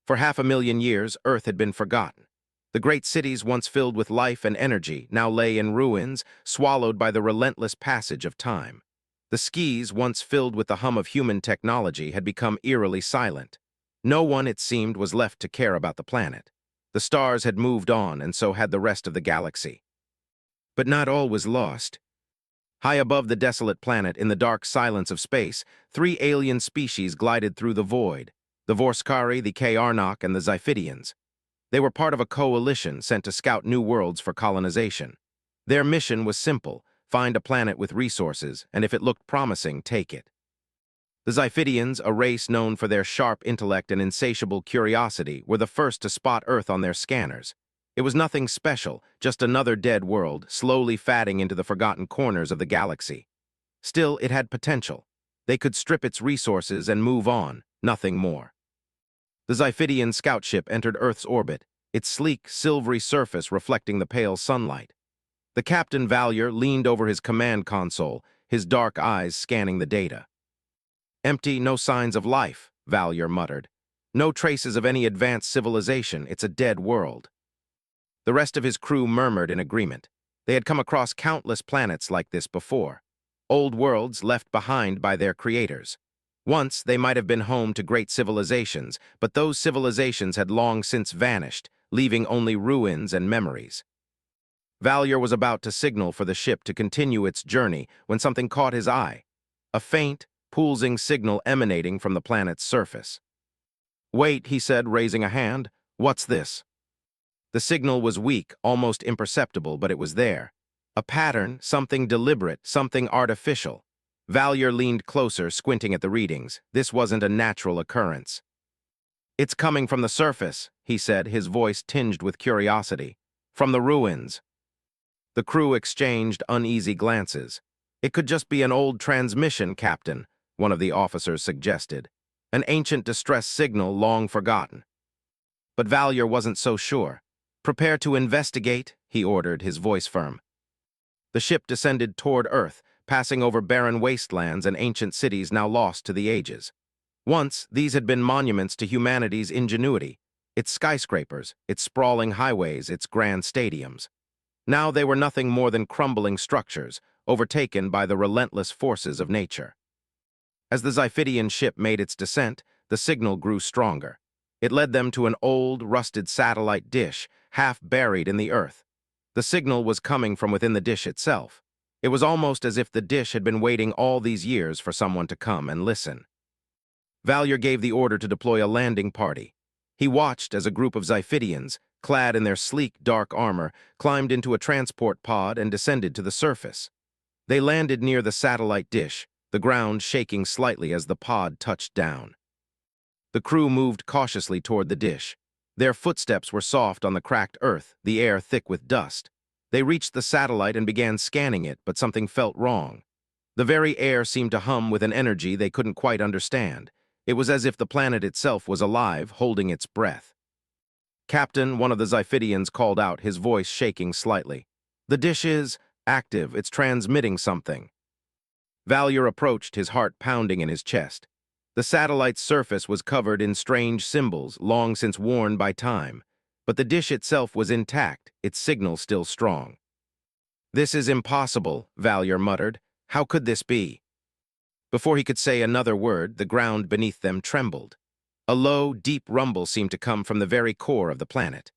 For 500,000 years, Earth had been forgotten. The great cities once filled with life and energy now lay in ruins, swallowed by the relentless passage of time. The skies, once filled with the hum of human technology, had become eerily silent. No one, it seemed, was left to care about the planet. The stars had moved on, and so had the rest of the galaxy. But not all was lost. High above the desolate planet, in the dark silence of space, 3 alien species glided through the void: the Vorskari, the Karnak, and the Xiphidians. They were part of a coalition sent to scout new worlds for colonization. Their mission was simple: find a planet with resources, and if it looked promising, take it. The Xiphidians, a race known for their sharp intellect and insatiable curiosity, were the first to spot Earth on their scanners. It was nothing special, just another dead world, slowly fading into the forgotten corners of the galaxy. Still, it had potential. They could strip its resources and move on, nothing more. The Xiphidian scout ship entered Earth's orbit, its sleek, silvery surface reflecting the pale sunlight. The Captain Valier leaned over his command console, his dark eyes scanning the data. "Empty, no signs of life," Valier muttered. "No traces of any advanced civilization. It's a dead world." The rest of his crew murmured in agreement. They had come across countless planets like this before. Old worlds left behind by their creators. Once, they might have been home to great civilizations, but those civilizations had long since vanished, leaving only ruins and memories. Valier was about to signal for the ship to continue its journey when something caught his eye: a faint, pulsing signal emanating from the planet's surface. "Wait," he said, raising a hand. "What's this?" The signal was weak, almost imperceptible, but it was there. A pattern, something deliberate, something artificial. Valier leaned closer, squinting at the readings. This wasn't a natural occurrence. "It's coming from the surface," he said, his voice tinged with curiosity. "From the ruins." The crew exchanged uneasy glances. "It could just be an old transmission, Captain," one of the officers suggested. "An ancient distress signal long forgotten." But Valier wasn't so sure. "Prepare to investigate," he ordered, his voice firm. The ship descended toward Earth, passing over barren wastelands and ancient cities now lost to the ages. Once, these had been monuments to humanity's ingenuity, its skyscrapers, its sprawling highways, its grand stadiums. Now they were nothing more than crumbling structures, overtaken by the relentless forces of nature. As the Xiphidian ship made its descent, the signal grew stronger. It led them to an old, rusted satellite dish, half buried in the earth. The signal was coming from within the dish itself. It was almost as if the dish had been waiting all these years for someone to come and listen. Valier gave the order to deploy a landing party. He watched as a group of Xiphidians, clad in their sleek, dark armor, climbed into a transport pod and descended to the surface. They landed near the satellite dish, the ground shaking slightly as the pod touched down. The crew moved cautiously toward the dish. Their footsteps were soft on the cracked earth, the air thick with dust. They reached the satellite and began scanning it, but something felt wrong. The very air seemed to hum with an energy they couldn't quite understand. It was as if the planet itself was alive, holding its breath. "Captain," one of the Xiphidians called out, his voice shaking slightly. "The dish is active. It's transmitting something." Valier approached, his heart pounding in his chest. The satellite's surface was covered in strange symbols, long since worn by time. But the dish itself was intact, its signal still strong. "This is impossible," Valier muttered. "How could this be?" Before he could say another word, the ground beneath them trembled. A low, deep rumble seemed to come from the very core of the planet.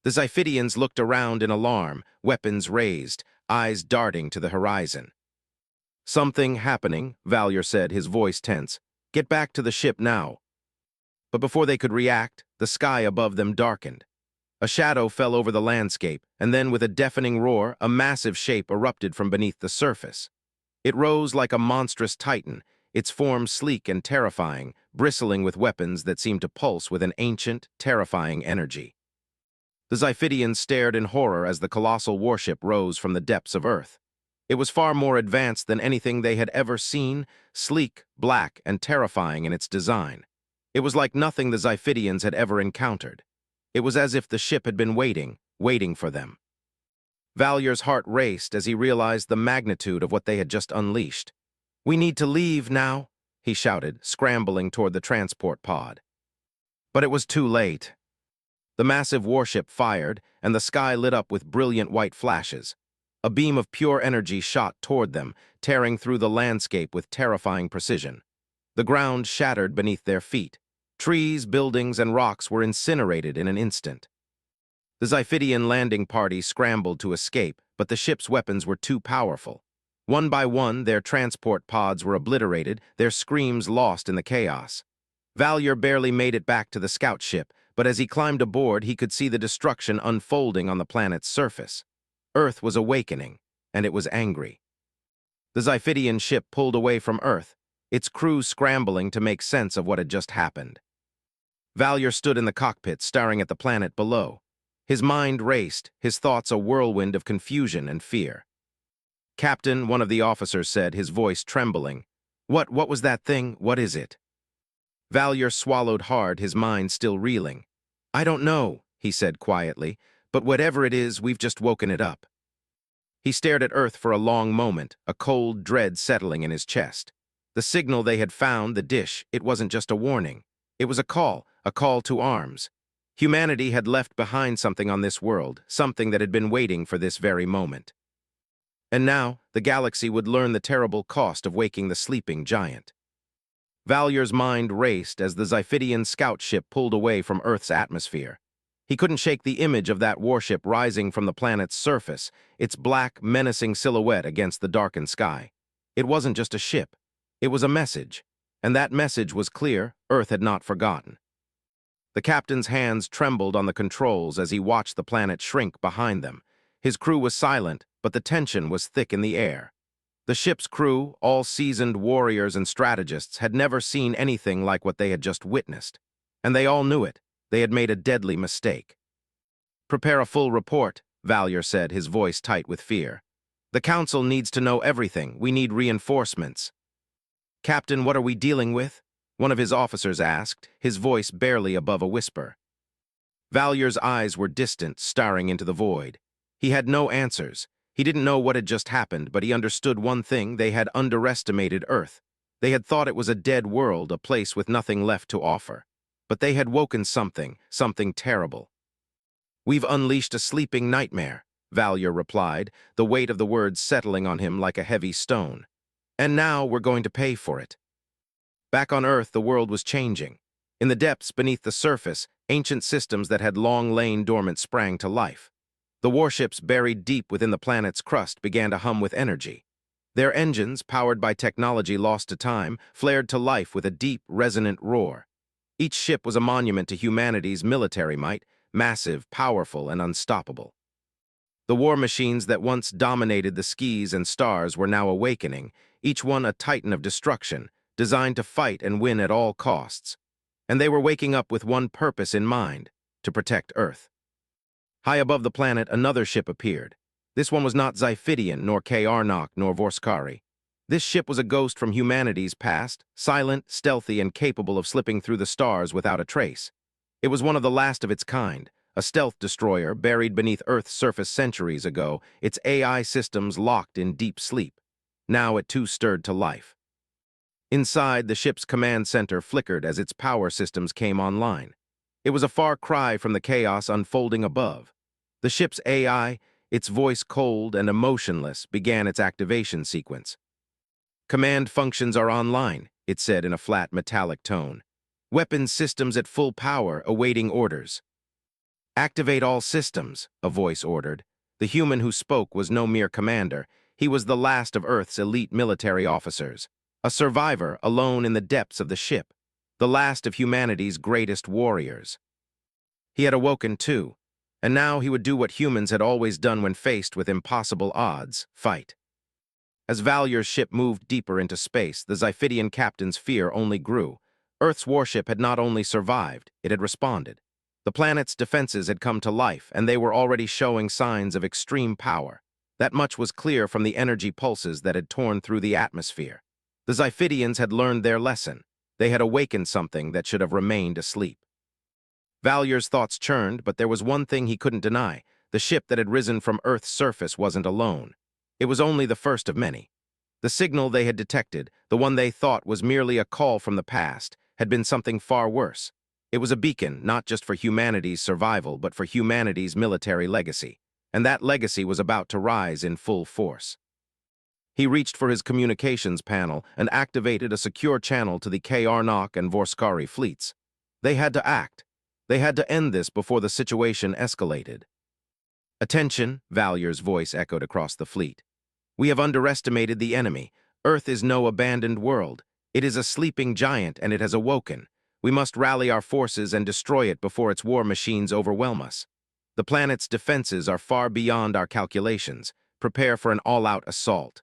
The Xiphidians looked around in alarm, weapons raised, eyes darting to the horizon. "Something happening," Valier said, his voice tense. "Get back to the ship now." But before they could react, the sky above them darkened. A shadow fell over the landscape, and then with a deafening roar, a massive shape erupted from beneath the surface. It rose like a monstrous titan, its form sleek and terrifying, bristling with weapons that seemed to pulse with an ancient, terrifying energy. The Xiphidians stared in horror as the colossal warship rose from the depths of Earth. It was far more advanced than anything they had ever seen, sleek, black, and terrifying in its design. It was like nothing the Xiphidians had ever encountered. It was as if the ship had been waiting for them. Valier's heart raced as he realized the magnitude of what they had just unleashed. "We need to leave now," he shouted, scrambling toward the transport pod. But it was too late. The massive warship fired, and the sky lit up with brilliant white flashes. A beam of pure energy shot toward them, tearing through the landscape with terrifying precision. The ground shattered beneath their feet. Trees, buildings, and rocks were incinerated in an instant. The Xiphidian landing party scrambled to escape, but the ship's weapons were too powerful. One by one, their transport pods were obliterated, their screams lost in the chaos. Valier barely made it back to the scout ship, but as he climbed aboard, he could see the destruction unfolding on the planet's surface. Earth was awakening, and it was angry. The Xiphidian ship pulled away from Earth, its crew scrambling to make sense of what had just happened. Valier stood in the cockpit, staring at the planet below. His mind raced, his thoughts a whirlwind of confusion and fear. "Captain," one of the officers said, his voice trembling. What was that thing? What is it?" Valier swallowed hard, his mind still reeling. "I don't know," he said quietly, "but whatever it is, we've just woken it up." He stared at Earth for a long moment, a cold dread settling in his chest. The signal they had found, the dish, it wasn't just a warning. It was a call to arms. Humanity had left behind something on this world, something that had been waiting for this very moment. And now, the galaxy would learn the terrible cost of waking the sleeping giant. Valier's mind raced as the Xiphidian scout ship pulled away from Earth's atmosphere. He couldn't shake the image of that warship rising from the planet's surface, its black, menacing silhouette against the darkened sky. It wasn't just a ship. It was a message. And that message was clear: Earth had not forgotten. The captain's hands trembled on the controls as he watched the planet shrink behind them. His crew was silent, but the tension was thick in the air. The ship's crew, all seasoned warriors and strategists, had never seen anything like what they had just witnessed. And they all knew it. They had made a deadly mistake. "Prepare a full report," Valier said, his voice tight with fear. "The Council needs to know everything. We need reinforcements." "Captain, what are we dealing with?" one of his officers asked, his voice barely above a whisper. Valier's eyes were distant, staring into the void. He had no answers. He didn't know what had just happened, but he understood one thing: they had underestimated Earth. They had thought it was a dead world, a place with nothing left to offer. But they had woken something terrible. "We've unleashed a sleeping nightmare," Valier replied, the weight of the words settling on him like a heavy stone. "And now we're going to pay for it." Back on Earth, the world was changing. In the depths beneath the surface, ancient systems that had long lain dormant sprang to life. The warships buried deep within the planet's crust began to hum with energy. Their engines, powered by technology lost to time, flared to life with a deep, resonant roar. Each ship was a monument to humanity's military might, massive, powerful, and unstoppable. The war machines that once dominated the skies and stars were now awakening, each one a titan of destruction, designed to fight and win at all costs. And they were waking up with one purpose in mind: to protect Earth. High above the planet, another ship appeared. This one was not Xiphidian, nor Karnak, nor Vorskari. This ship was a ghost from humanity's past, silent, stealthy, and capable of slipping through the stars without a trace. It was one of the last of its kind, a stealth destroyer buried beneath Earth's surface centuries ago, its AI systems locked in deep sleep. Now it too stirred to life. Inside, the ship's command center flickered as its power systems came online. It was a far cry from the chaos unfolding above. The ship's AI, its voice cold and emotionless, began its activation sequence. "Command functions are online," it said in a flat, metallic tone. "Weapons systems at full power, awaiting orders." "Activate all systems," a voice ordered. The human who spoke was no mere commander. He was the last of Earth's elite military officers. A survivor, alone in the depths of the ship. The last of humanity's greatest warriors. He had awoken too, and now he would do what humans had always done when faced with impossible odds: fight. As Valier's ship moved deeper into space, the Xiphidian captain's fear only grew. Earth's warship had not only survived, it had responded. The planet's defenses had come to life, and they were already showing signs of extreme power. That much was clear from the energy pulses that had torn through the atmosphere. The Xiphidians had learned their lesson. They had awakened something that should have remained asleep. Valier's thoughts churned, but there was one thing he couldn't deny: the ship that had risen from Earth's surface wasn't alone. It was only the first of many. The signal they had detected, the one they thought was merely a call from the past, had been something far worse. It was a beacon not just for humanity's survival, but for humanity's military legacy. And that legacy was about to rise in full force. He reached for his communications panel and activated a secure channel to the Karnak and Vorskari fleets. They had to act. They had to end this before the situation escalated. "Attention," Valyer's voice echoed across the fleet. "We have underestimated the enemy. Earth is no abandoned world. It is a sleeping giant, and it has awoken. We must rally our forces and destroy it before its war machines overwhelm us. The planet's defenses are far beyond our calculations. Prepare for an all-out assault."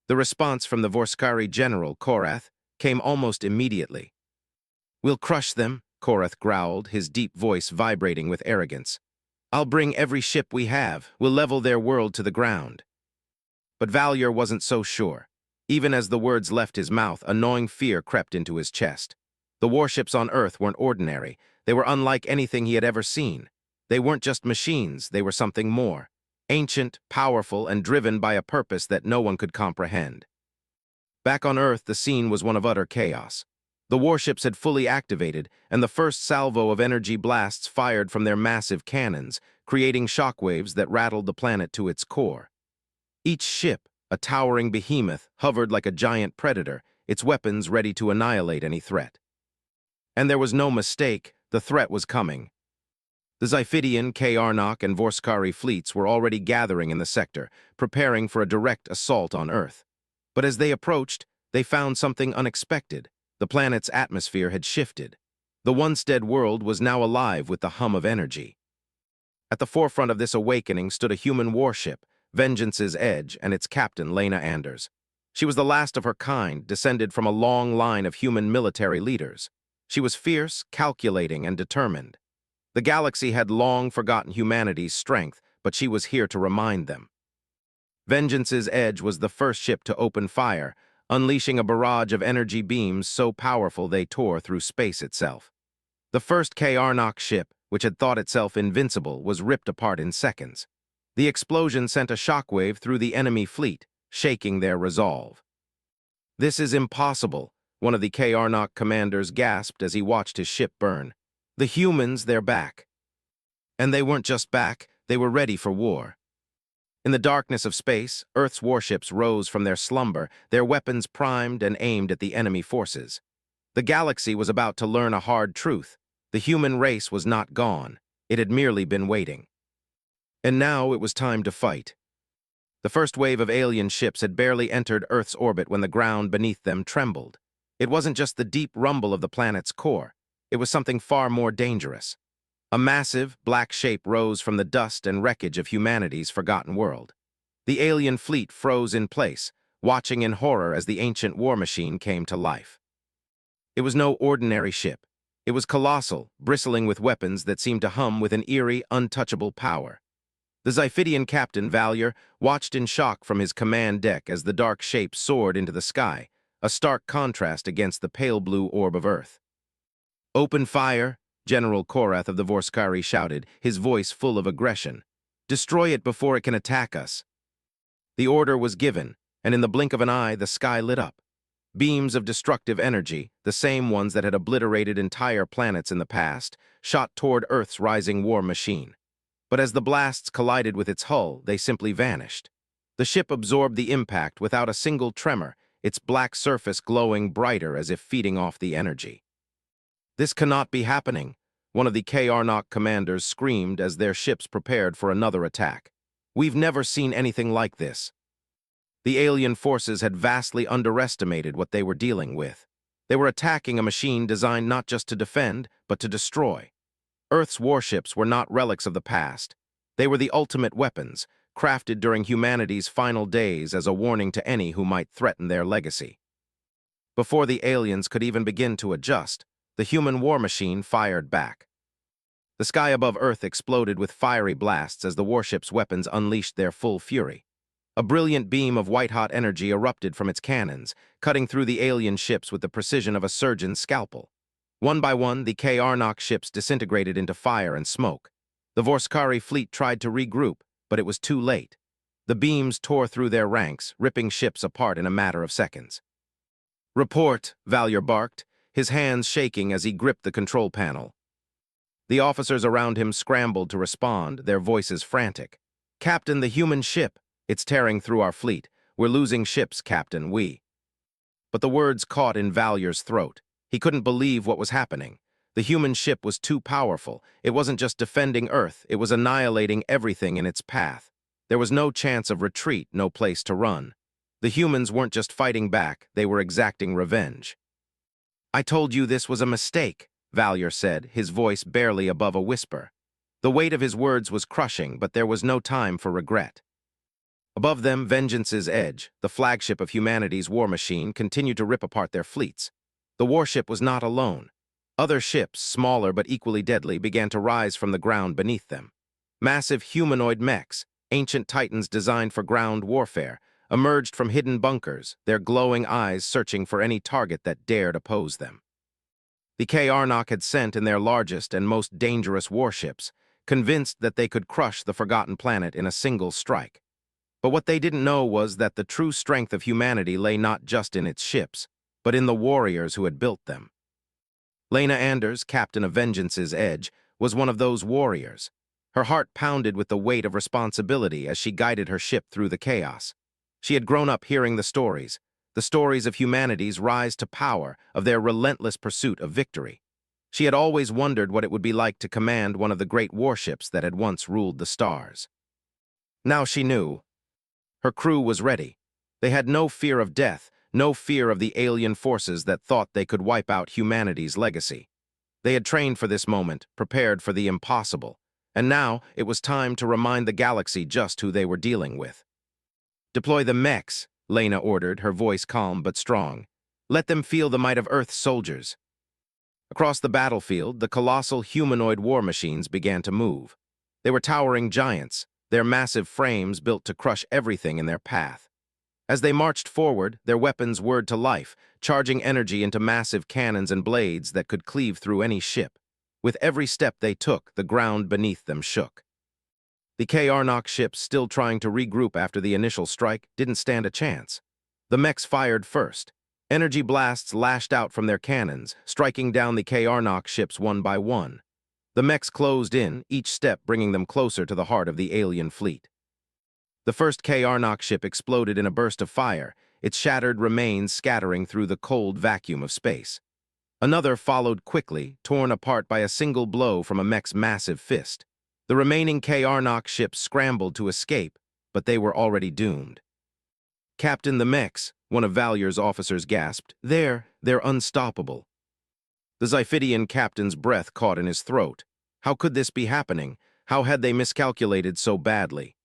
The response from the Vorskari general, Korath, came almost immediately. "We'll crush them," Korath growled, his deep voice vibrating with arrogance. "I'll bring every ship we have. We'll level their world to the ground." But Valyer wasn't so sure. Even as the words left his mouth, a gnawing fear crept into his chest. The warships on Earth weren't ordinary. They were unlike anything he had ever seen. They weren't just machines, they were something more. Ancient, powerful, and driven by a purpose that no one could comprehend. Back on Earth, the scene was one of utter chaos. The warships had fully activated, and the first salvo of energy blasts fired from their massive cannons, creating shockwaves that rattled the planet to its core. Each ship, a towering behemoth, hovered like a giant predator, its weapons ready to annihilate any threat. And there was no mistake, the threat was coming. The Xiphidian, Karnak, and Vorskari fleets were already gathering in the sector, preparing for a direct assault on Earth. But as they approached, they found something unexpected. The planet's atmosphere had shifted. The once dead world was now alive with the hum of energy. At the forefront of this awakening stood a human warship, Vengeance's Edge, and its captain, Lena Anders. She was the last of her kind, descended from a long line of human military leaders. She was fierce, calculating, and determined. The galaxy had long forgotten humanity's strength, but she was here to remind them. Vengeance's Edge was the first ship to open fire, unleashing a barrage of energy beams so powerful they tore through space itself. The first Karnak ship, which had thought itself invincible, was ripped apart in seconds. The explosion sent a shockwave through the enemy fleet, shaking their resolve. "This is impossible," one of the Karnak commanders gasped as he watched his ship burn. "The humans, they're back." And they weren't just back, they were ready for war. In the darkness of space, Earth's warships rose from their slumber, their weapons primed and aimed at the enemy forces. The galaxy was about to learn a hard truth. The human race was not gone. It had merely been waiting. And now it was time to fight. The first wave of alien ships had barely entered Earth's orbit when the ground beneath them trembled. It wasn't just the deep rumble of the planet's core. It was something far more dangerous. A massive, black shape rose from the dust and wreckage of humanity's forgotten world. The alien fleet froze in place, watching in horror as the ancient war machine came to life. It was no ordinary ship. It was colossal, bristling with weapons that seemed to hum with an eerie, untouchable power. The Xiphidian captain, Valyer, watched in shock from his command deck as the dark shape soared into the sky, a stark contrast against the pale blue orb of Earth. "Open fire," General Korath of the Vorskari shouted, his voice full of aggression. "Destroy it before it can attack us." The order was given, and in the blink of an eye, the sky lit up. Beams of destructive energy, the same ones that had obliterated entire planets in the past, shot toward Earth's rising war machine. But as the blasts collided with its hull, they simply vanished. The ship absorbed the impact without a single tremor, its black surface glowing brighter as if feeding off the energy. "This cannot be happening," one of the Karnak commanders screamed as their ships prepared for another attack. "We've never seen anything like this." The alien forces had vastly underestimated what they were dealing with. They were attacking a machine designed not just to defend, but to destroy. Earth's warships were not relics of the past. They were the ultimate weapons, crafted during humanity's final days as a warning to any who might threaten their legacy. Before the aliens could even begin to adjust, the human war machine fired back. The sky above Earth exploded with fiery blasts as the warship's weapons unleashed their full fury. A brilliant beam of white-hot energy erupted from its cannons, cutting through the alien ships with the precision of a surgeon's scalpel. One by one, the Karnak ships disintegrated into fire and smoke. The Vorskari fleet tried to regroup, but it was too late. The beams tore through their ranks, ripping ships apart in a matter of seconds. "Report," Valyer barked, his hands shaking as he gripped the control panel. The officers around him scrambled to respond, their voices frantic. "Captain, the human ship! It's tearing through our fleet. We're losing ships, Captain, we." But the words caught in Valyer's throat. He couldn't believe what was happening. The human ship was too powerful. It wasn't just defending Earth, it was annihilating everything in its path. There was no chance of retreat, no place to run. The humans weren't just fighting back, they were exacting revenge. "I told you this was a mistake," Valyer said, his voice barely above a whisper. The weight of his words was crushing, but there was no time for regret. Above them, Vengeance's Edge, the flagship of humanity's war machine, continued to rip apart their fleets. The warship was not alone. Other ships, smaller but equally deadly, began to rise from the ground beneath them. Massive humanoid mechs, ancient titans designed for ground warfare, emerged from hidden bunkers, their glowing eyes searching for any target that dared oppose them. The Karnak had sent in their largest and most dangerous warships, convinced that they could crush the Forgotten Planet in a single strike. But what they didn't know was that the true strength of humanity lay not just in its ships, but in the warriors who had built them. Lena Anders, captain of Vengeance's Edge, was one of those warriors. Her heart pounded with the weight of responsibility as she guided her ship through the chaos. She had grown up hearing the stories of humanity's rise to power, of their relentless pursuit of victory. She had always wondered what it would be like to command one of the great warships that had once ruled the stars. Now she knew. Her crew was ready. They had no fear of death, no fear of the alien forces that thought they could wipe out humanity's legacy. They had trained for this moment, prepared for the impossible, and now it was time to remind the galaxy just who they were dealing with. "Deploy the mechs," Lena ordered, her voice calm but strong. "Let them feel the might of Earth's soldiers." Across the battlefield, the colossal humanoid war machines began to move. They were towering giants, their massive frames built to crush everything in their path. As they marched forward, their weapons whirred to life, charging energy into massive cannons and blades that could cleave through any ship. With every step they took, the ground beneath them shook. The Karnak ships, still trying to regroup after the initial strike, didn't stand a chance. The mechs fired first. Energy blasts lashed out from their cannons, striking down the Karnak ships one by one. The mechs closed in, each step bringing them closer to the heart of the alien fleet. The first Karnak ship exploded in a burst of fire, its shattered remains scattering through the cold vacuum of space. Another followed quickly, torn apart by a single blow from a mech's massive fist. The remaining Karnak ships scrambled to escape, but they were already doomed. "Captain, the mechs," one of Valyer's officers gasped. They're unstoppable." The Xiphidian captain's breath caught in his throat. How could this be happening? How had they miscalculated so badly?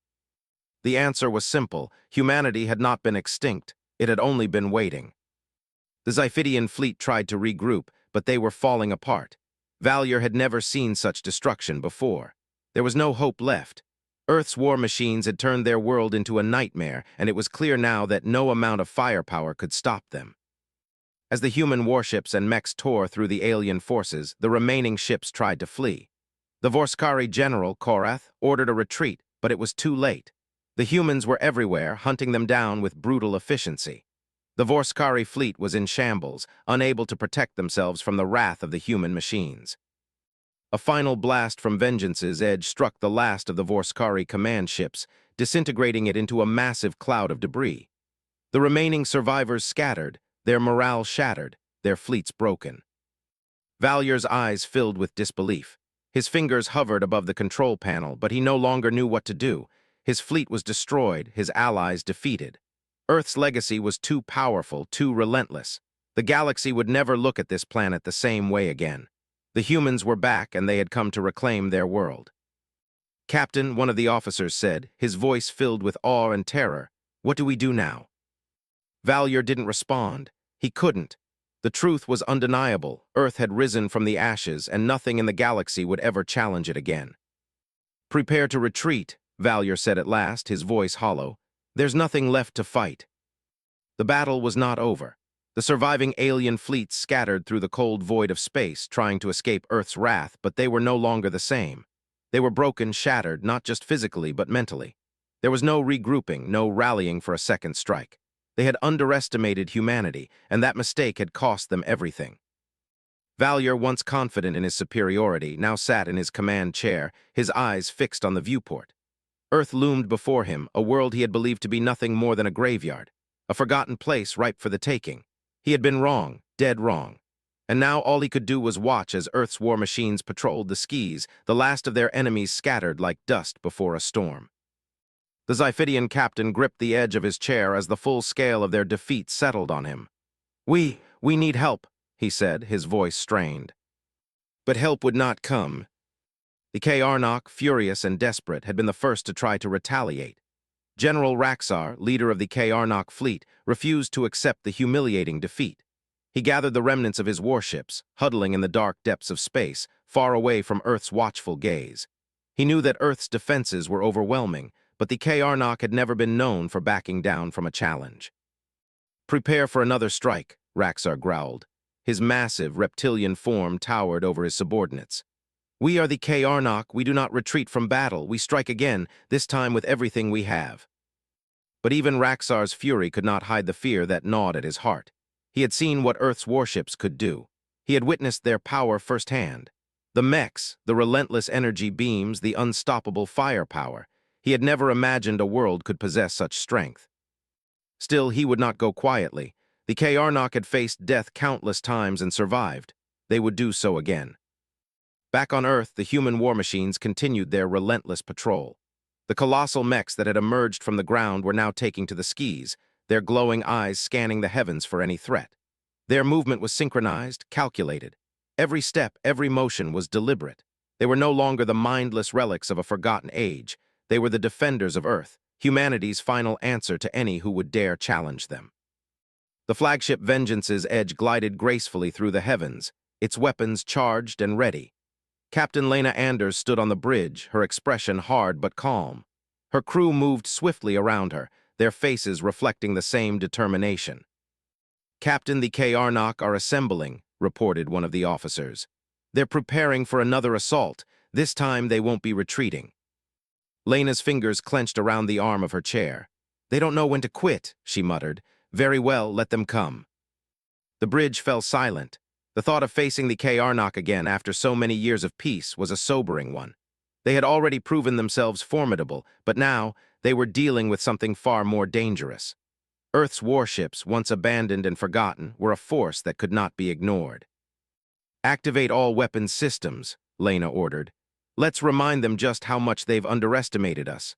The answer was simple. Humanity had not been extinct. It had only been waiting. The Xiphidian fleet tried to regroup, but they were falling apart. Valyer had never seen such destruction before. There was no hope left. Earth's war machines had turned their world into a nightmare, and it was clear now that no amount of firepower could stop them. As the human warships and mechs tore through the alien forces, the remaining ships tried to flee. The Vorskari general, Korath, ordered a retreat, but it was too late. The humans were everywhere, hunting them down with brutal efficiency. The Vorskari fleet was in shambles, unable to protect themselves from the wrath of the human machines. A final blast from Vengeance's Edge struck the last of the Vorskari command ships, disintegrating it into a massive cloud of debris. The remaining survivors scattered, their morale shattered, their fleets broken. Valyer's eyes filled with disbelief. His fingers hovered above the control panel, but he no longer knew what to do. His fleet was destroyed, his allies defeated. Earth's legacy was too powerful, too relentless. The galaxy would never look at this planet the same way again. The humans were back, and they had come to reclaim their world. "Captain," one of the officers said, his voice filled with awe and terror, "what do we do now?" Valyer didn't respond. He couldn't. The truth was undeniable. Earth had risen from the ashes, and nothing in the galaxy would ever challenge it again. "Prepare to retreat," Valyer said at last, his voice hollow. "There's nothing left to fight." The battle was not over. The surviving alien fleets scattered through the cold void of space, trying to escape Earth's wrath, but they were no longer the same. They were broken, shattered, not just physically, but mentally. There was no regrouping, no rallying for a second strike. They had underestimated humanity, and that mistake had cost them everything. Valier, once confident in his superiority, now sat in his command chair, his eyes fixed on the viewport. Earth loomed before him, a world he had believed to be nothing more than a graveyard, a forgotten place ripe for the taking. He had been wrong, dead wrong. And now all he could do was watch as Earth's war machines patrolled the skies, the last of their enemies scattered like dust before a storm. The Xiphidian captain gripped the edge of his chair as the full scale of their defeat settled on him. We need help," he said, his voice strained. But help would not come. The Karnak, furious and desperate, had been the first to try to retaliate. General Raxar, leader of the Karnak fleet, refused to accept the humiliating defeat. He gathered the remnants of his warships, huddling in the dark depths of space, far away from Earth's watchful gaze. He knew that Earth's defenses were overwhelming, but the Karnak had never been known for backing down from a challenge. "Prepare for another strike," Raxar growled. His massive, reptilian form towered over his subordinates. "We are the Karnak. We do not retreat from battle. We strike again, this time with everything we have." But even Raxar's fury could not hide the fear that gnawed at his heart. He had seen what Earth's warships could do. He had witnessed their power firsthand. The mechs, the relentless energy beams, the unstoppable firepower. He had never imagined a world could possess such strength. Still, he would not go quietly. The Karnak had faced death countless times and survived. They would do so again. Back on Earth, the human war machines continued their relentless patrol. The colossal mechs that had emerged from the ground were now taking to the skis, their glowing eyes scanning the heavens for any threat. Their movement was synchronized, calculated. Every step, every motion was deliberate. They were no longer the mindless relics of a forgotten age. They were the defenders of Earth, humanity's final answer to any who would dare challenge them. The flagship Vengeance's edge glided gracefully through the heavens, its weapons charged and ready. Captain Lena Anders stood on the bridge, her expression hard but calm. Her crew moved swiftly around her, their faces reflecting the same determination. "Captain, the Karnak are assembling," reported one of the officers. "They're preparing for another assault. This time they won't be retreating." Lena's fingers clenched around the arm of her chair. "They don't know when to quit," she muttered. "Very well, let them come." The bridge fell silent. The thought of facing the Karnak again after so many years of peace was a sobering one. They had already proven themselves formidable, but now they were dealing with something far more dangerous. Earth's warships, once abandoned and forgotten, were a force that could not be ignored. "Activate all weapons systems," Lena ordered. "Let's remind them just how much they've underestimated us."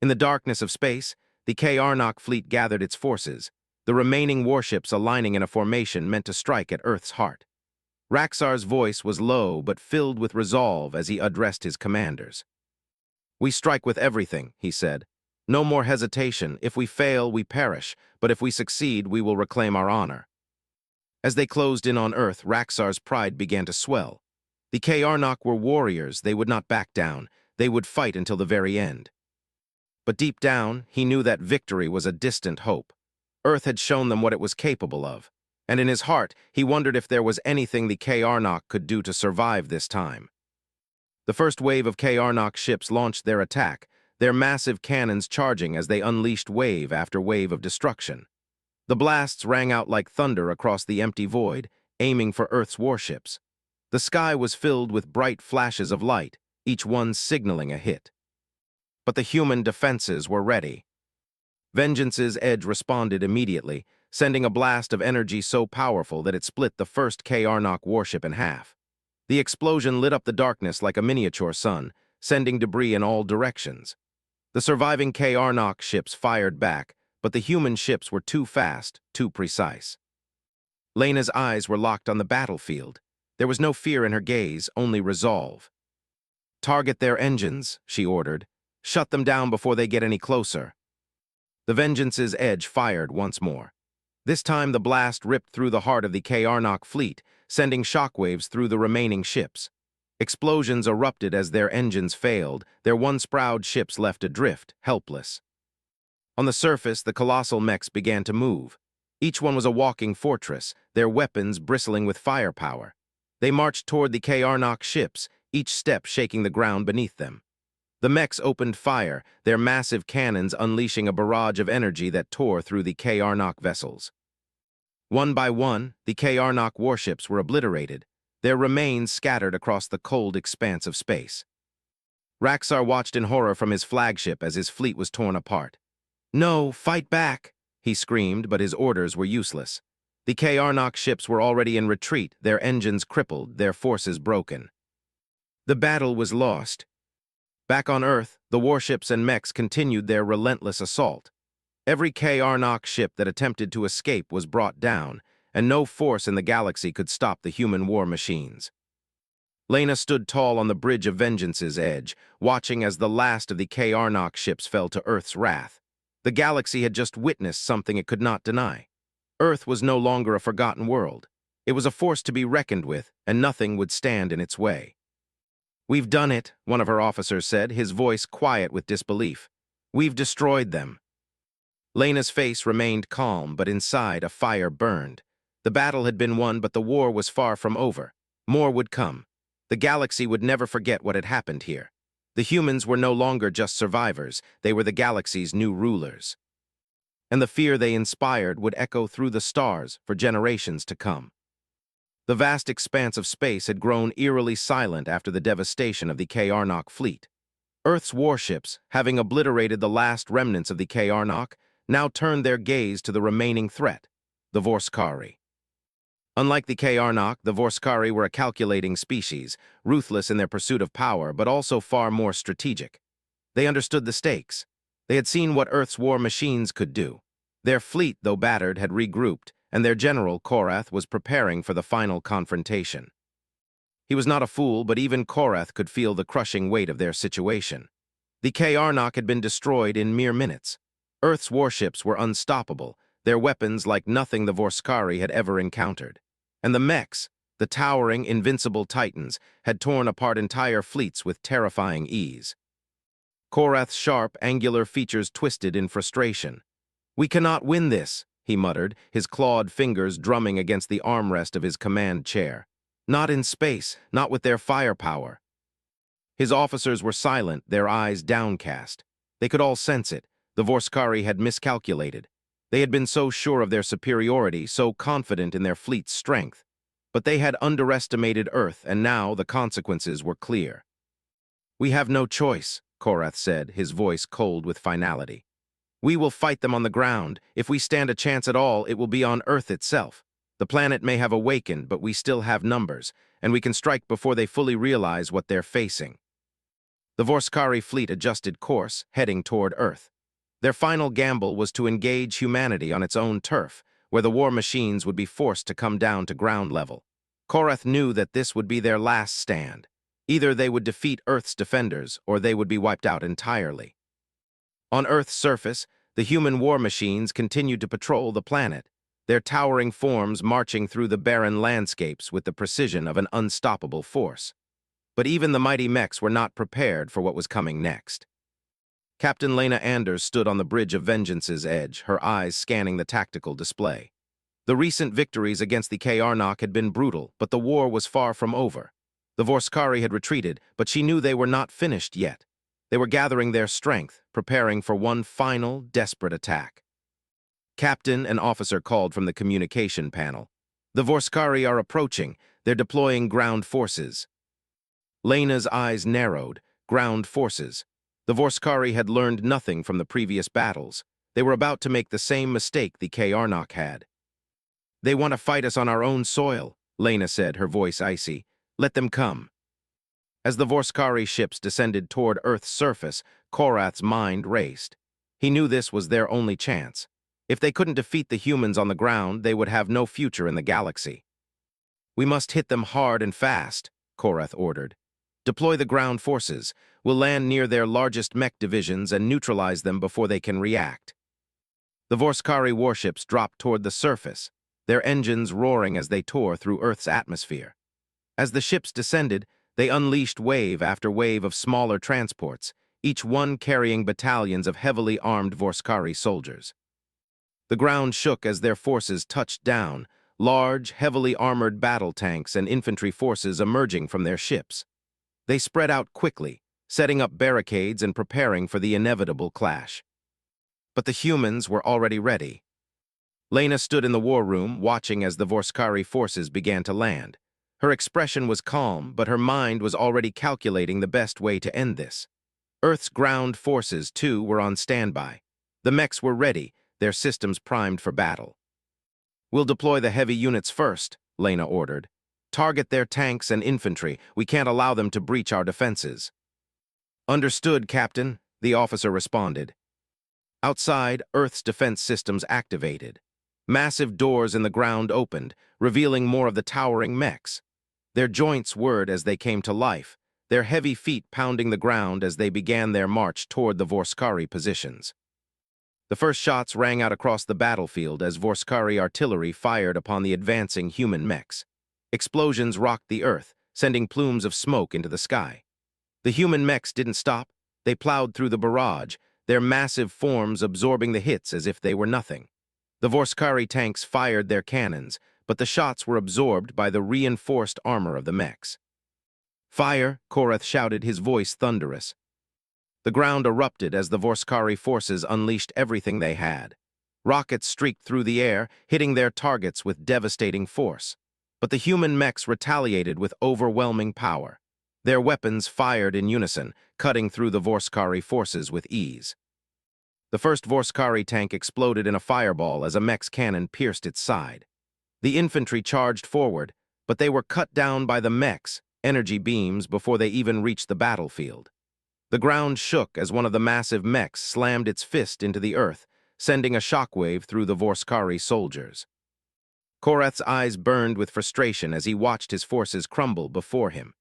In the darkness of space, the Karnak fleet gathered its forces, the remaining warships aligning in a formation meant to strike at Earth's heart. Raxar's voice was low but filled with resolve as he addressed his commanders. "We strike with everything," he said. "No more hesitation. If we fail, we perish, but if we succeed, we will reclaim our honor." As they closed in on Earth, Raxar's pride began to swell. The Karnak were warriors. They would not back down. They would fight until the very end. But deep down, he knew that victory was a distant hope. Earth had shown them what it was capable of, and in his heart, he wondered if there was anything the Karnak could do to survive this time. The first wave of Karnak ships launched their attack, their massive cannons charging as they unleashed wave after wave of destruction. The blasts rang out like thunder across the empty void, aiming for Earth's warships. The sky was filled with bright flashes of light, each one signaling a hit. But the human defenses were ready. Vengeance's edge responded immediately, sending a blast of energy so powerful that it split the first Karnak warship in half. The explosion lit up the darkness like a miniature sun, sending debris in all directions. The surviving Karnak ships fired back, but the human ships were too fast, too precise. Lena's eyes were locked on the battlefield. There was no fear in her gaze, only resolve. "Target their engines," she ordered. "Shut them down before they get any closer." The Vengeance's edge fired once more. This time the blast ripped through the heart of the Karnak fleet, sending shockwaves through the remaining ships. Explosions erupted as their engines failed, their once-proud ships left adrift, helpless. On the surface, the colossal mechs began to move. Each one was a walking fortress, their weapons bristling with firepower. They marched toward the Karnak ships, each step shaking the ground beneath them. The mechs opened fire, their massive cannons unleashing a barrage of energy that tore through the Karnak vessels. One by one, the Karnak warships were obliterated, their remains scattered across the cold expanse of space. Raxar watched in horror from his flagship as his fleet was torn apart. "No, fight back!" he screamed, but his orders were useless. The Karnak ships were already in retreat, their engines crippled, their forces broken. The battle was lost. Back on Earth, the warships and mechs continued their relentless assault. Every Karnak ship that attempted to escape was brought down, and no force in the galaxy could stop the human war machines. Lena stood tall on the Bridge of Vengeance's edge, watching as the last of the Karnak ships fell to Earth's wrath. The galaxy had just witnessed something it could not deny. Earth was no longer a forgotten world. It was a force to be reckoned with, and nothing would stand in its way. "We've done it," one of her officers said, his voice quiet with disbelief. "We've destroyed them." Lena's face remained calm, but inside a fire burned. The battle had been won, but the war was far from over. More would come. The galaxy would never forget what had happened here. The humans were no longer just survivors, they were the galaxy's new rulers. And the fear they inspired would echo through the stars for generations to come. The vast expanse of space had grown eerily silent after the devastation of the Karnak fleet. Earth's warships, having obliterated the last remnants of the Karnak, now turned their gaze to the remaining threat, the Vorskari. Unlike the Karnak, the Vorskari were a calculating species, ruthless in their pursuit of power, but also far more strategic. They understood the stakes. They had seen what Earth's war machines could do. Their fleet, though battered, had regrouped, and their general, Korath, was preparing for the final confrontation. He was not a fool, but even Korath could feel the crushing weight of their situation. The Karnak had been destroyed in mere minutes. Earth's warships were unstoppable, their weapons like nothing the Vorskari had ever encountered. And the mechs, the towering, invincible titans, had torn apart entire fleets with terrifying ease. Korath's sharp, angular features twisted in frustration. "We cannot win this," he muttered, his clawed fingers drumming against the armrest of his command chair. "Not in space, not with their firepower." His officers were silent, their eyes downcast. They could all sense it. The Vorskari had miscalculated. They had been so sure of their superiority, so confident in their fleet's strength. But they had underestimated Earth, and now the consequences were clear. "We have no choice," Korath said, his voice cold with finality. "We will fight them on the ground. If we stand a chance at all, it will be on Earth itself. The planet may have awakened, but we still have numbers, and we can strike before they fully realize what they're facing." The Vorskari fleet adjusted course, heading toward Earth. Their final gamble was to engage humanity on its own turf, where the war machines would be forced to come down to ground level. Korath knew that this would be their last stand. Either they would defeat Earth's defenders, or they would be wiped out entirely. On Earth's surface, the human war machines continued to patrol the planet, their towering forms marching through the barren landscapes with the precision of an unstoppable force. But even the mighty mechs were not prepared for what was coming next. Captain Lena Anders stood on the Bridge of Vengeance's edge, her eyes scanning the tactical display. The recent victories against the Karnak had been brutal, but the war was far from over. The Vorskari had retreated, but she knew they were not finished yet. They were gathering their strength, preparing for one final, desperate attack. Captain and officer called from the communication panel. "The Vorskari are approaching. They're deploying ground forces." Lena's eyes narrowed. Ground forces. The Vorskari had learned nothing from the previous battles. They were about to make the same mistake the Karnak had. "They want to fight us on our own soil," Lena said, her voice icy. "Let them come." As the Vorskari ships descended toward Earth's surface, Korath's mind raced. He knew this was their only chance. If they couldn't defeat the humans on the ground, they would have no future in the galaxy. "We must hit them hard and fast," Korath ordered. "Deploy the ground forces. We'll land near their largest mech divisions and neutralize them before they can react." The Vorskari warships dropped toward the surface, their engines roaring as they tore through Earth's atmosphere. As the ships descended, they unleashed wave after wave of smaller transports, each one carrying battalions of heavily armed Vorskari soldiers. The ground shook as their forces touched down, large, heavily armored battle tanks and infantry forces emerging from their ships. They spread out quickly, setting up barricades and preparing for the inevitable clash. But the humans were already ready. Lena stood in the war room, watching as the Vorskari forces began to land. Her expression was calm, but her mind was already calculating the best way to end this. Earth's ground forces, too, were on standby. The mechs were ready, their systems primed for battle. "We'll deploy the heavy units first," Lena ordered. "Target their tanks and infantry. We can't allow them to breach our defenses." "Understood, Captain," the officer responded. Outside, Earth's defense systems activated. Massive doors in the ground opened, revealing more of the towering mechs. Their joints whirred as they came to life, their heavy feet pounding the ground as they began their march toward the Vorskari positions. The first shots rang out across the battlefield as Vorskari artillery fired upon the advancing human mechs. Explosions rocked the earth, sending plumes of smoke into the sky. The human mechs didn't stop. They plowed through the barrage, their massive forms absorbing the hits as if they were nothing. The Vorskari tanks fired their cannons, but the shots were absorbed by the reinforced armor of the mechs. "Fire!" Korath shouted, his voice thunderous. The ground erupted as the Vorskari forces unleashed everything they had. Rockets streaked through the air, hitting their targets with devastating force. But the human mechs retaliated with overwhelming power. Their weapons fired in unison, cutting through the Vorskari forces with ease. The first Vorskari tank exploded in a fireball as a mech's cannon pierced its side. The infantry charged forward, but they were cut down by the mechs' energy beams before they even reached the battlefield. The ground shook as one of the massive mechs slammed its fist into the earth, sending a shockwave through the Vorskari soldiers. Korath's eyes burned with frustration as he watched his forces crumble before him.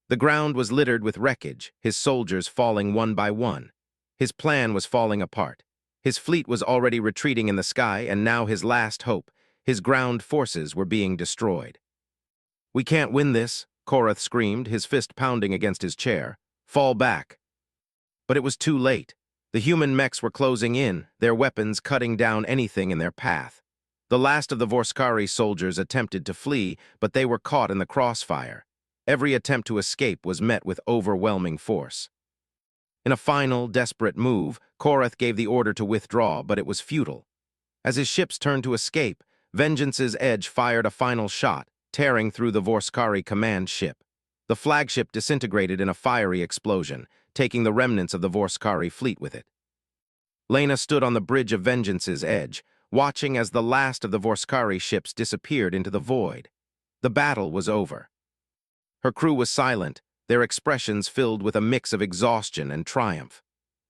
The ground was littered with wreckage, his soldiers falling one by one. His plan was falling apart. His fleet was already retreating in the sky, and now his last hope, his ground forces, were being destroyed. "We can't win this," Korath screamed, his fist pounding against his chair. "Fall back." But it was too late. The human mechs were closing in, their weapons cutting down anything in their path. The last of the Vorskari soldiers attempted to flee, but they were caught in the crossfire. Every attempt to escape was met with overwhelming force. In a final, desperate move, Korath gave the order to withdraw, but it was futile. As his ships turned to escape, Vengeance's Edge fired a final shot, tearing through the Vorskari command ship. The flagship disintegrated in a fiery explosion, taking the remnants of the Vorskari fleet with it. Lena stood on the bridge of Vengeance's Edge, watching as the last of the Vorskari ships disappeared into the void. The battle was over. Her crew was silent, their expressions filled with a mix of exhaustion and triumph.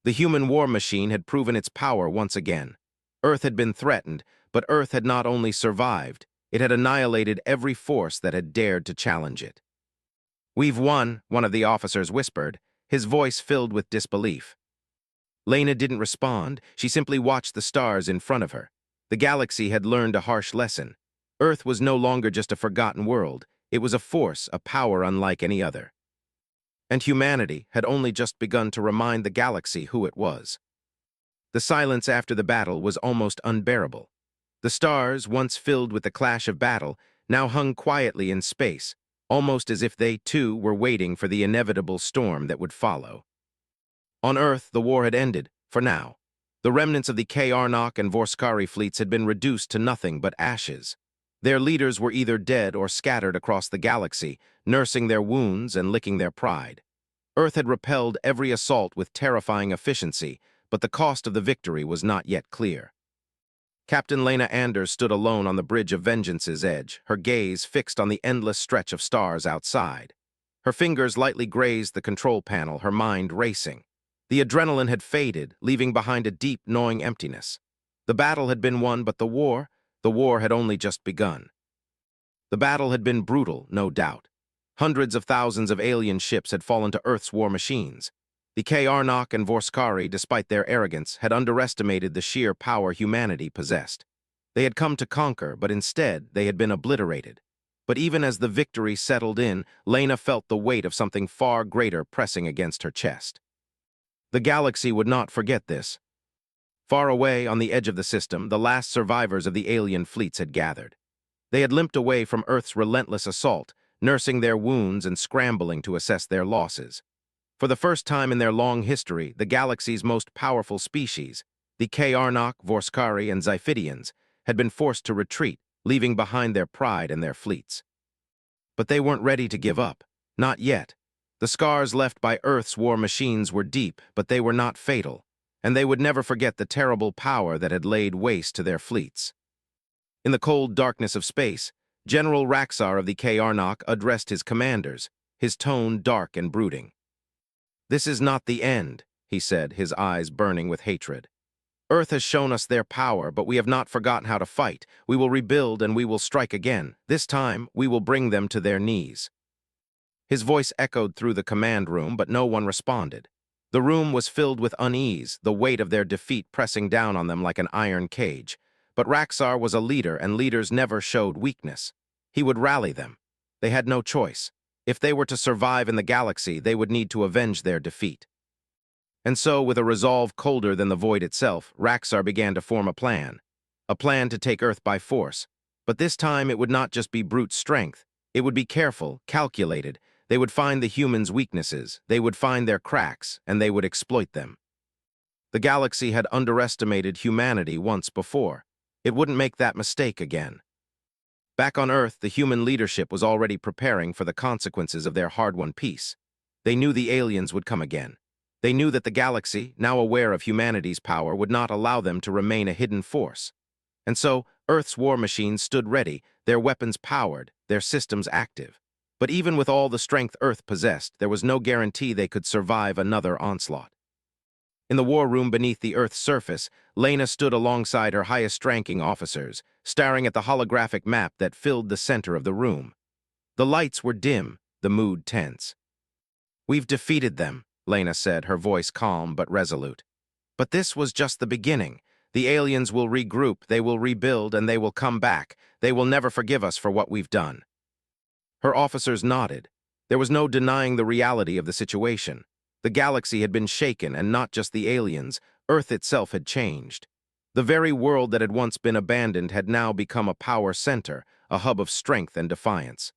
The human war machine had proven its power once again. Earth had been threatened, but Earth had not only survived, it had annihilated every force that had dared to challenge it. "We've won," one of the officers whispered, his voice filled with disbelief. Lena didn't respond, she simply watched the stars in front of her. The galaxy had learned a harsh lesson. Earth was no longer just a forgotten world, it was a force, a power unlike any other. And humanity had only just begun to remind the galaxy who it was. The silence after the battle was almost unbearable. The stars, once filled with the clash of battle, now hung quietly in space, almost as if they, too, were waiting for the inevitable storm that would follow. On Earth, the war had ended, for now. The remnants of the Arnok and Vorskari fleets had been reduced to nothing but ashes. Their leaders were either dead or scattered across the galaxy, nursing their wounds and licking their pride. Earth had repelled every assault with terrifying efficiency, but the cost of the victory was not yet clear. Captain Lena Anders stood alone on the bridge of Vengeance's Edge, her gaze fixed on the endless stretch of stars outside. Her fingers lightly grazed the control panel, her mind racing. The adrenaline had faded, leaving behind a deep, gnawing emptiness. The battle had been won, but the war had only just begun. The battle had been brutal, no doubt. Hundreds of thousands of alien ships had fallen to Earth's war machines. The Arnok and Vorskari, despite their arrogance, had underestimated the sheer power humanity possessed. They had come to conquer, but instead they had been obliterated. But even as the victory settled in, Lena felt the weight of something far greater pressing against her chest. The galaxy would not forget this. Far away, on the edge of the system, the last survivors of the alien fleets had gathered. They had limped away from Earth's relentless assault, nursing their wounds and scrambling to assess their losses. For the first time in their long history, the galaxy's most powerful species, the Arnok, Vorskari, and Xiphidians, had been forced to retreat, leaving behind their pride and their fleets. But they weren't ready to give up. Not yet. The scars left by Earth's war machines were deep, but they were not fatal, and they would never forget the terrible power that had laid waste to their fleets. In the cold darkness of space, General Raxar of the Karnak addressed his commanders, his tone dark and brooding. "This is not the end," he said, his eyes burning with hatred. "Earth has shown us their power, but we have not forgotten how to fight. We will rebuild and we will strike again. This time, we will bring them to their knees." His voice echoed through the command room, but no one responded. The room was filled with unease, the weight of their defeat pressing down on them like an iron cage. But Raxar was a leader, and leaders never showed weakness. He would rally them. They had no choice. If they were to survive in the galaxy, they would need to avenge their defeat. And so, with a resolve colder than the void itself, Raxar began to form a plan to take Earth by force. But this time it would not just be brute strength. It would be careful, calculated. They would find the humans' weaknesses, they would find their cracks, and they would exploit them. The galaxy had underestimated humanity once before. It wouldn't make that mistake again. Back on Earth, the human leadership was already preparing for the consequences of their hard-won peace. They knew the aliens would come again. They knew that the galaxy, now aware of humanity's power, would not allow them to remain a hidden force. And so, Earth's war machines stood ready, their weapons powered, their systems active. But even with all the strength Earth possessed, there was no guarantee they could survive another onslaught. In the war room beneath the Earth's surface, Lena stood alongside her highest-ranking officers, staring at the holographic map that filled the center of the room. The lights were dim, the mood tense. "We've defeated them," Lena said, her voice calm but resolute. "But this was just the beginning. The aliens will regroup, they will rebuild, and they will come back. They will never forgive us for what we've done." Her officers nodded. There was no denying the reality of the situation. The galaxy had been shaken, and not just the aliens. Earth itself had changed. The very world that had once been abandoned had now become a power center, a hub of strength and defiance.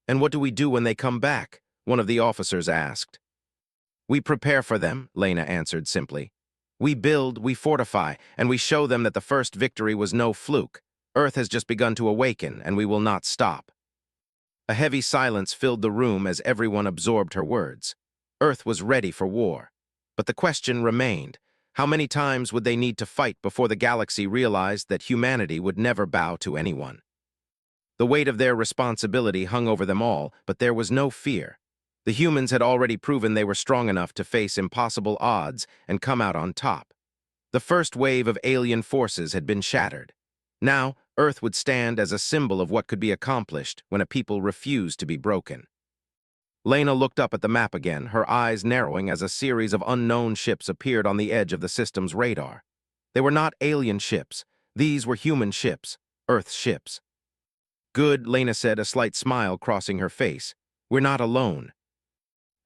"And what do we do when they come back?" one of the officers asked. "We prepare for them," Lena answered simply. "We build, we fortify, and we show them that the first victory was no fluke. Earth has just begun to awaken, and we will not stop." A heavy silence filled the room as everyone absorbed her words. Earth was ready for war. But the question remained, how many times would they need to fight before the galaxy realized that humanity would never bow to anyone? The weight of their responsibility hung over them all, but there was no fear. The humans had already proven they were strong enough to face impossible odds and come out on top. The first wave of alien forces had been shattered. Now, Earth would stand as a symbol of what could be accomplished when a people refused to be broken. Lena looked up at the map again, her eyes narrowing as a series of unknown ships appeared on the edge of the system's radar. They were not alien ships. These were human ships, Earth's ships. "Good," Lena said, a slight smile crossing her face. "We're not alone."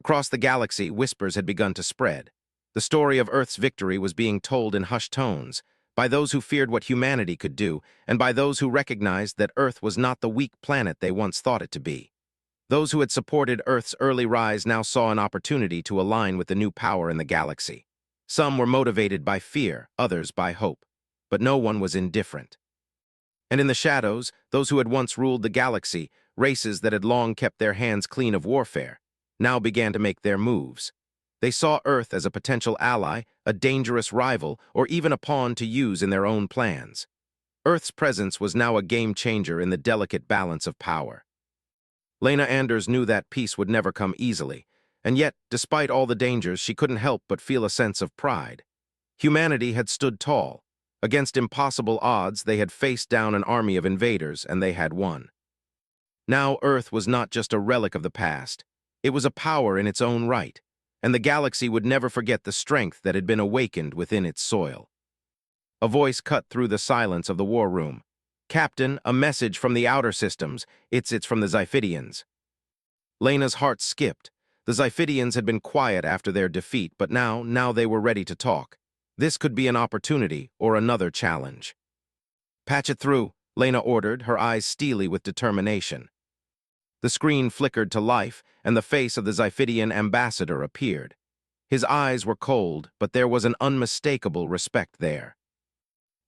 Across the galaxy, whispers had begun to spread. The story of Earth's victory was being told in hushed tones, by those who feared what humanity could do, and by those who recognized that Earth was not the weak planet they once thought it to be. Those who had supported Earth's early rise now saw an opportunity to align with the new power in the galaxy. Some were motivated by fear, others by hope. But no one was indifferent. And in the shadows, those who had once ruled the galaxy, races that had long kept their hands clean of warfare, now began to make their moves. They saw Earth as a potential ally, a dangerous rival, or even a pawn to use in their own plans. Earth's presence was now a game-changer in the delicate balance of power. Lena Anders knew that peace would never come easily, and yet, despite all the dangers, she couldn't help but feel a sense of pride. Humanity had stood tall. Against impossible odds, they had faced down an army of invaders, and they had won. Now Earth was not just a relic of the past. It was a power in its own right, and the galaxy would never forget the strength that had been awakened within its soil. A voice cut through the silence of the war room. "Captain, a message from the outer systems. It's from the Xiphidians." Lena's heart skipped. The Xiphidians had been quiet after their defeat, but now they were ready to talk. This could be an opportunity or another challenge. "Patch it through," Lena ordered, her eyes steely with determination. The screen flickered to life, and the face of the Xiphidian ambassador appeared. His eyes were cold, but there was an unmistakable respect there.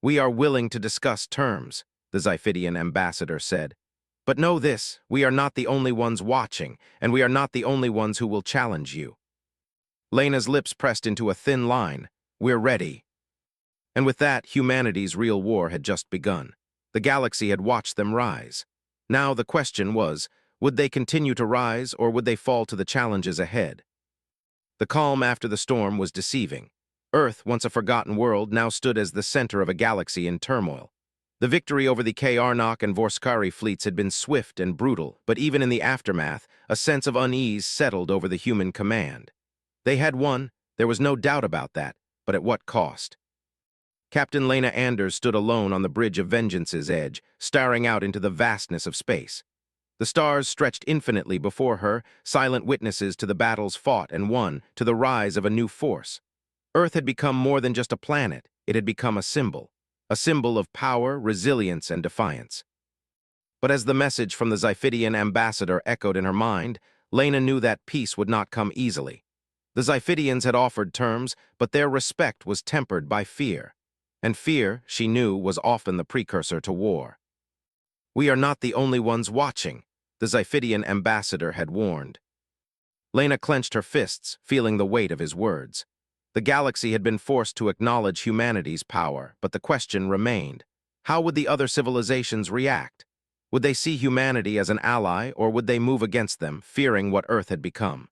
"We are willing to discuss terms," the Xiphidian ambassador said. "But know this, we are not the only ones watching, and we are not the only ones who will challenge you." Lena's lips pressed into a thin line. "We're ready." And with that, humanity's real war had just begun. The galaxy had watched them rise. Now the question was, would they continue to rise, or would they fall to the challenges ahead? The calm after the storm was deceiving. Earth, once a forgotten world, now stood as the center of a galaxy in turmoil. The victory over the Karnak and Vorskari fleets had been swift and brutal, but even in the aftermath, a sense of unease settled over the human command. They had won, there was no doubt about that, but at what cost? Captain Lena Anders stood alone on the Bridge of Vengeance's edge, staring out into the vastness of space. The stars stretched infinitely before her, silent witnesses to the battles fought and won, to the rise of a new force. Earth had become more than just a planet, it had become a symbol of power, resilience, and defiance. But as the message from the Xiphidian ambassador echoed in her mind, Lena knew that peace would not come easily. The Xiphidians had offered terms, but their respect was tempered by fear. And fear, she knew, was often the precursor to war. "We are not the only ones watching," the Xiphidian ambassador had warned. Lena clenched her fists, feeling the weight of his words. The galaxy had been forced to acknowledge humanity's power, but the question remained. How would the other civilizations react? Would they see humanity as an ally, or would they move against them, fearing what Earth had become?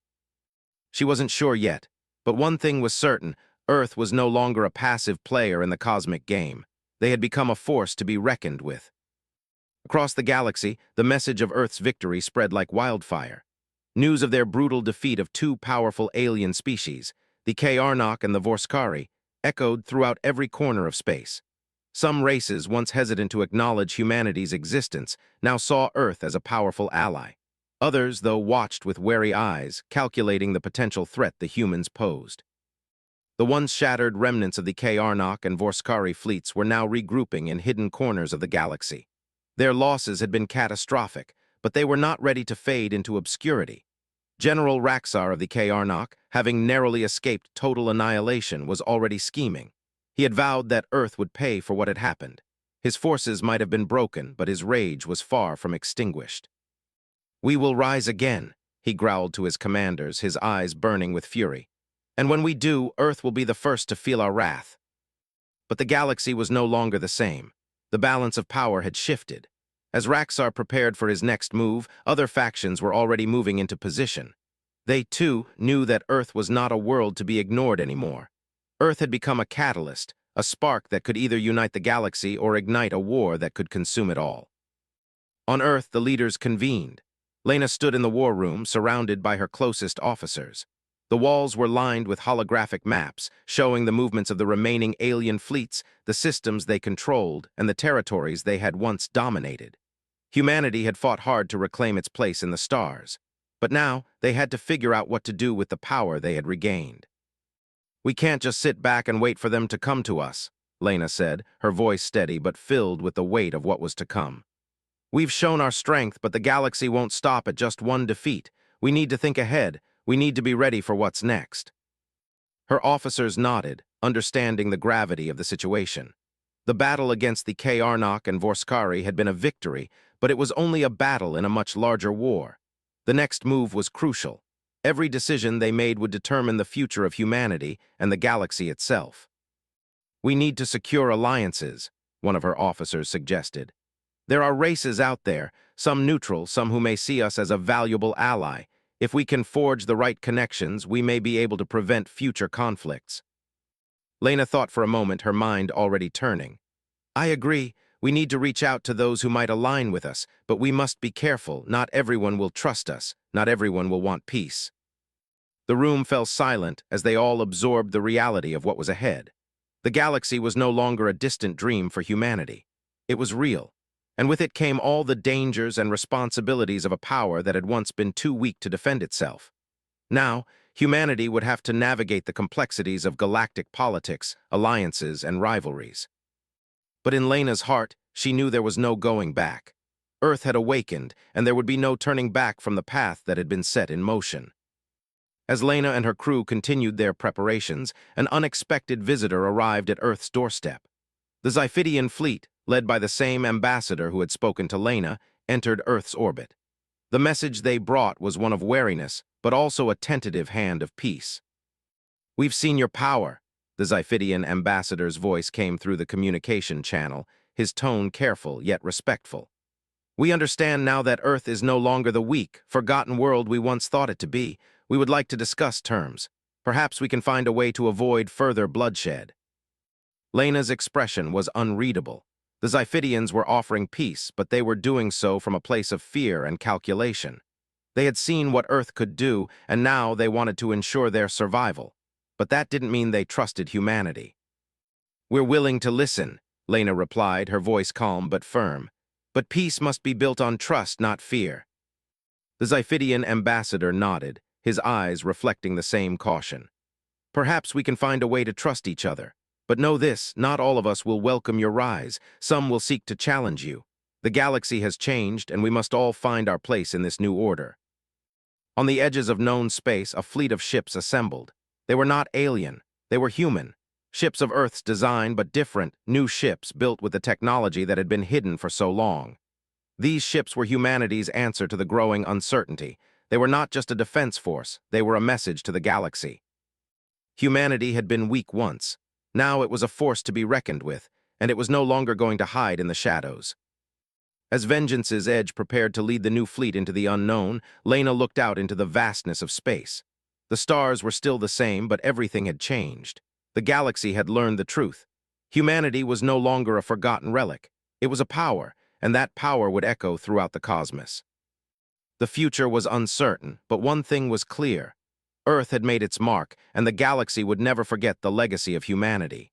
She wasn't sure yet, but one thing was certain: Earth was no longer a passive player in the cosmic game. They had become a force to be reckoned with. Across the galaxy, the message of Earth's victory spread like wildfire. News of their brutal defeat of two powerful alien species, the Karnak and the Vorskari, echoed throughout every corner of space. Some races, once hesitant to acknowledge humanity's existence, now saw Earth as a powerful ally. Others, though, watched with wary eyes, calculating the potential threat the humans posed. The once shattered remnants of the Karnak and Vorskari fleets were now regrouping in hidden corners of the galaxy. Their losses had been catastrophic, but they were not ready to fade into obscurity. General Raxar of the Karnak, having narrowly escaped total annihilation, was already scheming. He had vowed that Earth would pay for what had happened. His forces might have been broken, but his rage was far from extinguished. "We will rise again," he growled to his commanders, his eyes burning with fury. "And when we do, Earth will be the first to feel our wrath." But the galaxy was no longer the same. The balance of power had shifted. As Raxar prepared for his next move, other factions were already moving into position. They, too, knew that Earth was not a world to be ignored anymore. Earth had become a catalyst, a spark that could either unite the galaxy or ignite a war that could consume it all. On Earth, the leaders convened. Lena stood in the war room, surrounded by her closest officers. The walls were lined with holographic maps, showing the movements of the remaining alien fleets, the systems they controlled, and the territories they had once dominated. Humanity had fought hard to reclaim its place in the stars, but now they had to figure out what to do with the power they had regained. "We can't just sit back and wait for them to come to us," Lena said, her voice steady but filled with the weight of what was to come. "We've shown our strength, but the galaxy won't stop at just one defeat. We need to think ahead. We need to be ready for what's next." Her officers nodded, understanding the gravity of the situation. The battle against the Karnak and Vorskari had been a victory, but it was only a battle in a much larger war. The next move was crucial. Every decision they made would determine the future of humanity and the galaxy itself. "We need to secure alliances," one of her officers suggested. "There are races out there, some neutral, some who may see us as a valuable ally. If we can forge the right connections, we may be able to prevent future conflicts." Lena thought for a moment, her mind already turning. "I agree. We need to reach out to those who might align with us, but we must be careful. Not everyone will trust us. Not everyone will want peace." The room fell silent as they all absorbed the reality of what was ahead. The galaxy was no longer a distant dream for humanity. It was real, and with it came all the dangers and responsibilities of a power that had once been too weak to defend itself. Now, humanity would have to navigate the complexities of galactic politics, alliances, and rivalries. But in Lena's heart, she knew there was no going back. Earth had awakened, and there would be no turning back from the path that had been set in motion. As Lena and her crew continued their preparations, an unexpected visitor arrived at Earth's doorstep. The Xiphidian fleet, led by the same ambassador who had spoken to Lena, entered Earth's orbit. The message they brought was one of wariness, but also a tentative hand of peace. "We've seen your power," the Xiphidian ambassador's voice came through the communication channel, his tone careful yet respectful. "We understand now that Earth is no longer the weak, forgotten world we once thought it to be. We would like to discuss terms. Perhaps we can find a way to avoid further bloodshed." Lena's expression was unreadable. The Xiphidians were offering peace, but they were doing so from a place of fear and calculation. They had seen what Earth could do, and now they wanted to ensure their survival. But that didn't mean they trusted humanity. "We're willing to listen," Lena replied, her voice calm but firm. "But peace must be built on trust, not fear." The Xiphidian ambassador nodded, his eyes reflecting the same caution. "Perhaps we can find a way to trust each other. But know this, not all of us will welcome your rise. Some will seek to challenge you. The galaxy has changed, and we must all find our place in this new order." On the edges of known space, a fleet of ships assembled. They were not alien. They were human. Ships of Earth's design, but different, new ships built with the technology that had been hidden for so long. These ships were humanity's answer to the growing uncertainty. They were not just a defense force. They were a message to the galaxy. Humanity had been weak once. Now it was a force to be reckoned with, and it was no longer going to hide in the shadows. As Vengeance's Edge prepared to lead the new fleet into the unknown, Lena looked out into the vastness of space. The stars were still the same, but everything had changed. The galaxy had learned the truth. Humanity was no longer a forgotten relic. It was a power, and that power would echo throughout the cosmos. The future was uncertain, but one thing was clear. Earth had made its mark, and the galaxy would never forget the legacy of humanity.